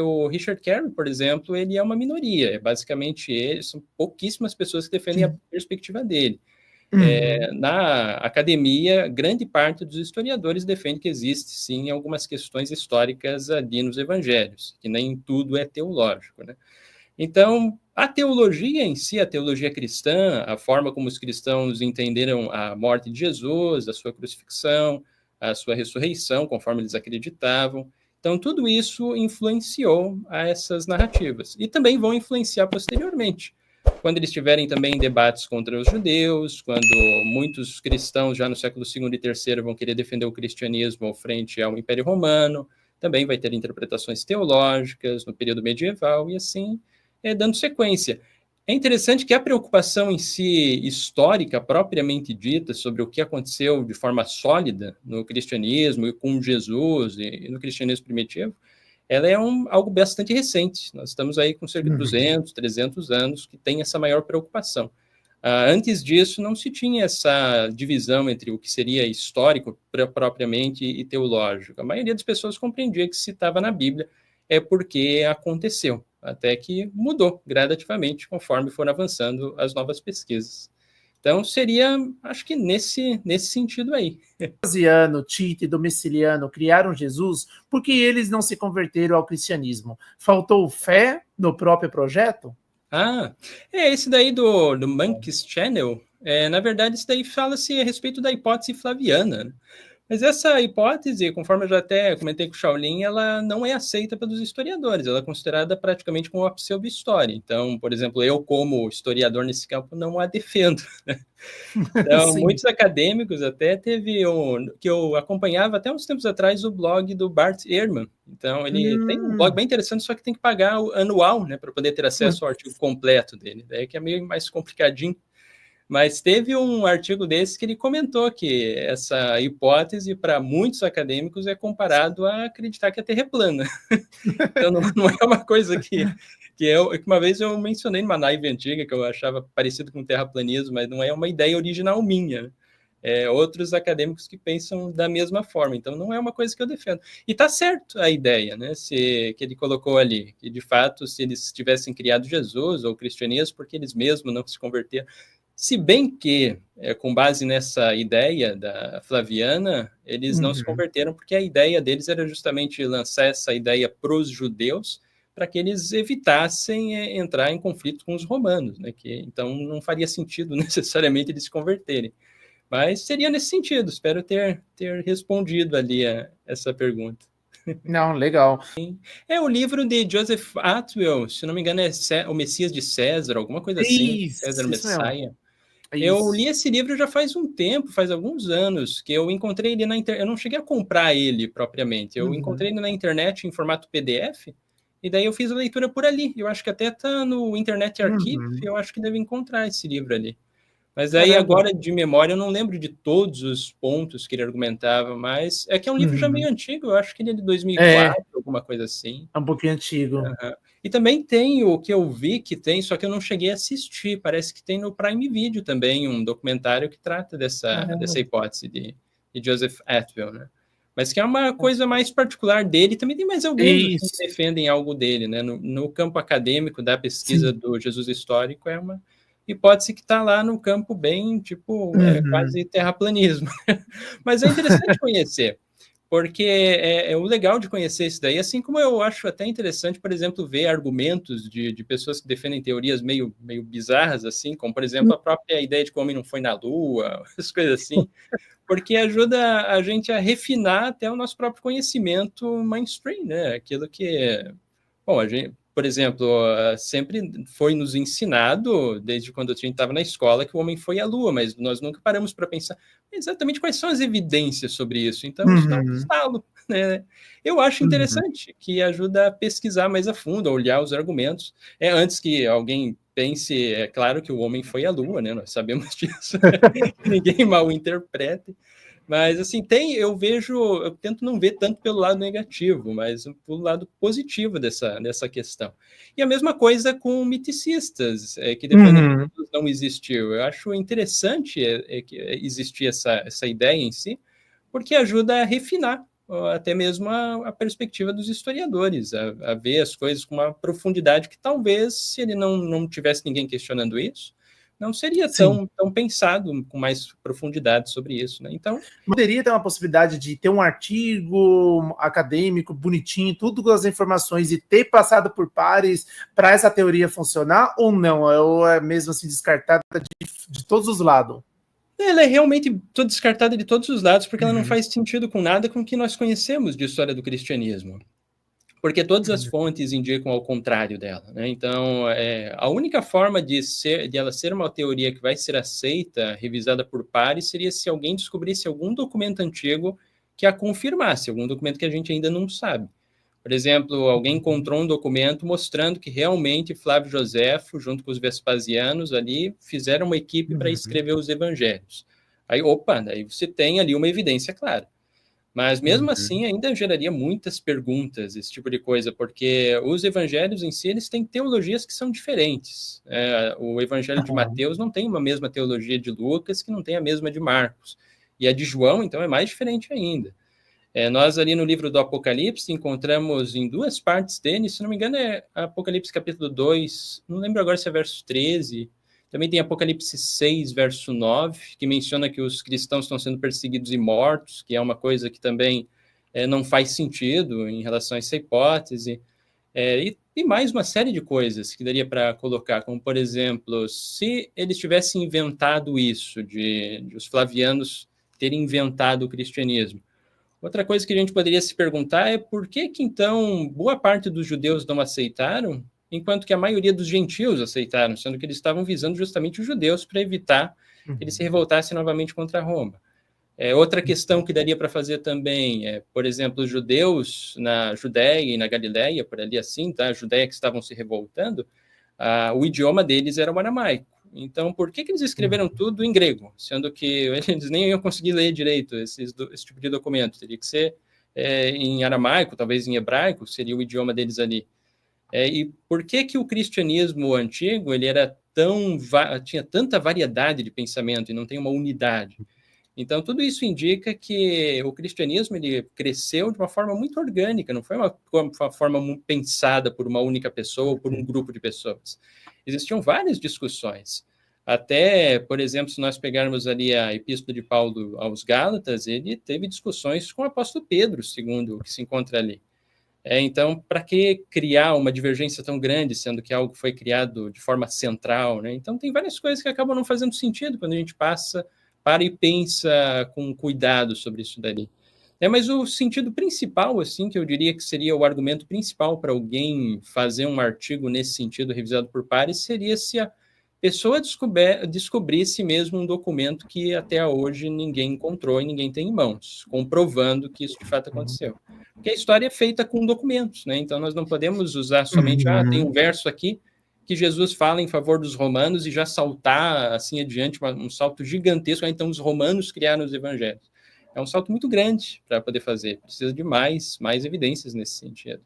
O Richard Carey, por exemplo, ele é uma minoria. Basicamente, são pouquíssimas pessoas que defendem a perspectiva dele. Na academia, grande parte dos historiadores defende que existe, sim, algumas questões históricas ali nos evangelhos, que nem tudo é teológico, né? Então, a teologia em si, a teologia cristã, a forma como os cristãos entenderam a morte de Jesus, a sua crucifixão, a sua ressurreição, conforme eles acreditavam. Então, tudo isso influenciou a essas narrativas. E também vão influenciar posteriormente, quando eles tiverem também debates contra os judeus, quando muitos cristãos já no século II e III vão querer defender o cristianismo frente ao Império Romano, também vai ter interpretações teológicas no período medieval, e assim dando sequência. É interessante que a preocupação em si histórica, propriamente dita, sobre o que aconteceu de forma sólida no cristianismo e com Jesus e no cristianismo primitivo, ela é algo bastante recente. Nós estamos aí com cerca de 200, 300 anos que tem essa maior preocupação. Antes disso, não se tinha essa divisão entre o que seria histórico propriamente e teológico. A maioria das pessoas compreendia que se estava na Bíblia é porque aconteceu, até que mudou gradativamente conforme foram avançando as novas pesquisas. Então, seria, acho que nesse sentido aí. Vespasiano, Tito e Domiciliano criaram Jesus porque eles não se converteram ao cristianismo. Faltou fé no próprio projeto? Esse daí do Monk's Channel, na verdade, isso daí fala-se a respeito da hipótese flaviana, né? Mas essa hipótese, conforme eu já até comentei com o Shaolin, ela não é aceita pelos historiadores, ela é considerada praticamente como uma pseudo-história. Então, por exemplo, eu, como historiador nesse campo, não a defendo. Então, muitos acadêmicos até teve que eu acompanhava até uns tempos atrás o blog do Bart Ehrman. Então, ele tem um blog bem interessante, só que tem que pagar o anual, né, para poder ter acesso ao artigo completo dele. Daí que é meio mais complicadinho. Mas teve um artigo desse que ele comentou que essa hipótese, para muitos acadêmicos, é comparado a acreditar que a Terra é plana. Então, não é uma coisa que uma vez eu mencionei numa live antiga, que eu achava parecido com terraplanismo, mas não é uma ideia original minha. Outros acadêmicos que pensam da mesma forma. Então, não é uma coisa que eu defendo. E está certo a ideia, né, que ele colocou ali, que de fato, se eles tivessem criado Jesus ou o cristianismo, porque eles mesmos não se converteram. Se bem que, com base nessa ideia da Flaviana, eles não se converteram, porque a ideia deles era justamente lançar essa ideia para os judeus, para que eles evitassem entrar em conflito com os romanos, né? Então não faria sentido necessariamente eles se converterem. Mas seria nesse sentido, espero ter respondido ali essa pergunta. Não, legal. É o livro de Joseph Atwill, se não me engano, é O Messias de César, alguma coisa assim, César Messiah. Eu li esse livro já faz um tempo, faz alguns anos, que eu encontrei ele na internet. Eu não cheguei a comprar ele propriamente. Eu encontrei ele na internet em formato PDF, e daí eu fiz a leitura por ali. Eu acho que até está no Internet Archive, eu acho que deve encontrar esse livro ali. Mas aí, agora, de memória, eu não lembro de todos os pontos que ele argumentava, mas é que é um livro já meio antigo, eu acho que ele é de 2004, alguma coisa assim. É um pouquinho antigo. E também tem o que eu vi que tem, só que eu não cheguei a assistir, parece que tem no Prime Video também um documentário que trata dessa hipótese de Joseph Atwill, né? Mas que é uma coisa mais particular dele, também tem mais alguns que defendem algo dele, né? No campo acadêmico da pesquisa do Jesus histórico, é uma hipótese que está lá no campo bem, tipo, quase terraplanismo. Mas é interessante conhecer, porque é o legal de conhecer isso daí, assim como eu acho até interessante, por exemplo, ver argumentos de pessoas que defendem teorias meio bizarras, assim, como, por exemplo, a própria ideia de que o homem não foi na Lua, essas coisas assim, porque ajuda a gente a refinar até o nosso próprio conhecimento mainstream, né? Aquilo que... Bom, a gente, por exemplo, sempre foi nos ensinado, desde quando a gente estava na escola, que o homem foi à Lua, mas nós nunca paramos para pensar exatamente quais são as evidências sobre isso. Então, isso dá um estalo, né? Eu acho interessante, que ajuda a pesquisar mais a fundo, a olhar os argumentos. Antes que alguém pense, é claro que o homem foi à Lua, né? Nós sabemos disso, que ninguém mal interprete. Mas, assim, eu tento não ver tanto pelo lado negativo, mas pelo lado positivo dessa questão. E a mesma coisa com miticistas, que defendem que Jesus não existiu. Eu acho interessante que existir essa ideia em si, porque ajuda a refinar até mesmo a perspectiva dos historiadores, a ver as coisas com uma profundidade que talvez, se ele não tivesse ninguém questionando isso, não seria Sim. tão pensado com mais profundidade sobre isso, né? Então, poderia ter uma possibilidade de ter um artigo acadêmico bonitinho, tudo com as informações e ter passado por pares para essa teoria funcionar ou não? Ou é mesmo assim descartada de todos os lados? ela é realmente toda descartada de todos os lados, porque ela não faz sentido com nada com o que nós conhecemos de história do cristianismo. Porque todas as fontes indicam ao contrário dela, né? Então, a única forma de ela ser uma teoria que vai ser aceita, revisada por pares, seria se alguém descobrisse algum documento antigo que a confirmasse, algum documento que a gente ainda não sabe. Por exemplo, alguém encontrou um documento mostrando que realmente Flávio Joséfo, junto com os Vespasianos ali, fizeram uma equipe para escrever os evangelhos. Aí, daí você tem ali uma evidência clara. Mas mesmo assim, ainda geraria muitas perguntas, esse tipo de coisa, porque os evangelhos em si, eles têm teologias que são diferentes. O evangelho de Mateus não tem uma mesma teologia de Lucas, que não tem a mesma de Marcos. E a de João, então, é mais diferente ainda. Nós ali no livro do Apocalipse encontramos em duas partes dele, se não me engano é Apocalipse capítulo 2, não lembro agora se é verso 13, também tem Apocalipse 6, verso 9, que menciona que os cristãos estão sendo perseguidos e mortos, que é uma coisa que também não faz sentido em relação a essa hipótese. E mais uma série de coisas que daria para colocar, como, por exemplo, se eles tivessem inventado isso, de os flavianos terem inventado o cristianismo. Outra coisa que a gente poderia se perguntar é por que então, boa parte dos judeus não aceitaram, enquanto que a maioria dos gentios aceitaram, sendo que eles estavam visando justamente os judeus para evitar que eles se revoltassem novamente contra Roma. Outra questão que daria para fazer também é, por exemplo, os judeus na Judéia e na Galiléia, por ali assim, tá? A Judéia que estavam se revoltando, o idioma deles era o aramaico. Então, por que eles escreveram tudo em grego, sendo que eles nem iam conseguir ler direito esse tipo de documento? Teria que ser em aramaico, talvez em hebraico, seria o idioma deles ali. E por que o cristianismo antigo ele era tinha tanta variedade de pensamento e não tem uma unidade? Então, tudo isso indica que o cristianismo ele cresceu de uma forma muito orgânica, não foi uma forma pensada por uma única pessoa ou por um grupo de pessoas. Existiam várias discussões. Até, por exemplo, se nós pegarmos ali a Epístola de Paulo aos Gálatas, ele teve discussões com o apóstolo Pedro, segundo o que se encontra ali. Então, para que criar uma divergência tão grande, sendo que algo foi criado de forma central, né? Então, tem várias coisas que acabam não fazendo sentido quando a gente para e pensa com cuidado sobre isso daí. Mas o sentido principal, assim, que eu diria que seria o argumento principal para alguém fazer um artigo nesse sentido, revisado por pares, seria se a pessoa descobrisse mesmo um documento que até hoje ninguém encontrou e ninguém tem em mãos, comprovando que isso de fato aconteceu. Porque a história é feita com documentos, né? Então nós não podemos usar somente, tem um verso aqui que Jesus fala em favor dos romanos e já saltar assim adiante, um salto gigantesco, então os romanos criaram os evangelhos. É um salto muito grande para poder fazer, precisa de mais evidências nesse sentido.